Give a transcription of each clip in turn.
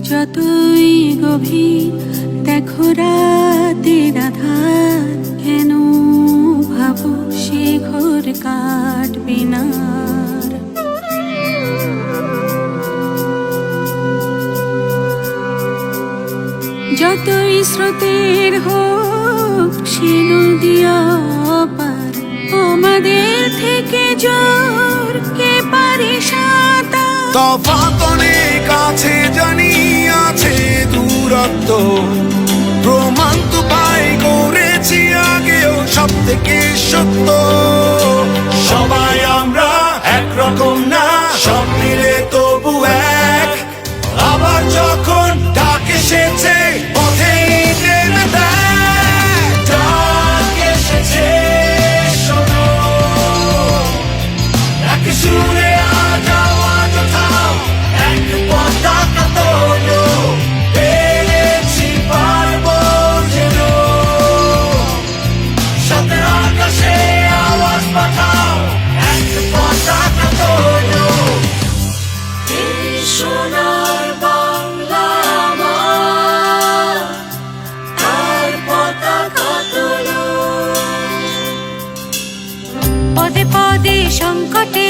যতই গভীর দেখো রাতের আধার, কেন ভাবো সে ঘোর কাটবে না। যতই স্রোতের হোক সে নদী অপার, আমাদের থেকে জোর কে পারে সাঁতার। তফাৎ অনেক আছে জানি, আছে দূরত্ব, প্রমাণ তো পাই করেছি আগেও সব থেকে সত্য। সবাই আমরা একরকম না, সব মিলে তবু এক। আবার যখন ডাক এসেছে পথে ঈদের দেখ, ডাক এসেছে শোনো, এক সুরে আজ আওয়াজ ওঠাও, এক পতাকা তোলো, পেরেছি পারবো যেন, সাথে আকাশে আওয়াজ পাঠাও, এক পতাকা তোলো। এই সোনার বাংলা আমার, আর পতাকা তোলো। পদে পদে সংকটে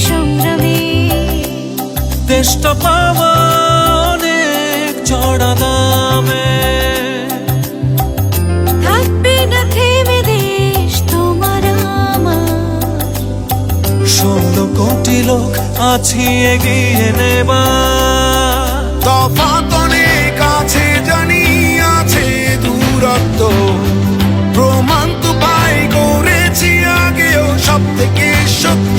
সংগ্রামে দেশটা পাওয়া অনেক চড়া দামে, থাকবে না থেমে দেশ তোমার আমার। 16 কোটি লোক আছি এগিয়ে নেবার। তফাৎ অনেক আছে জানি, আছে দূরত্ব, প্রমাণ তো পাই করেছি আগেও সব থেকে সত্য।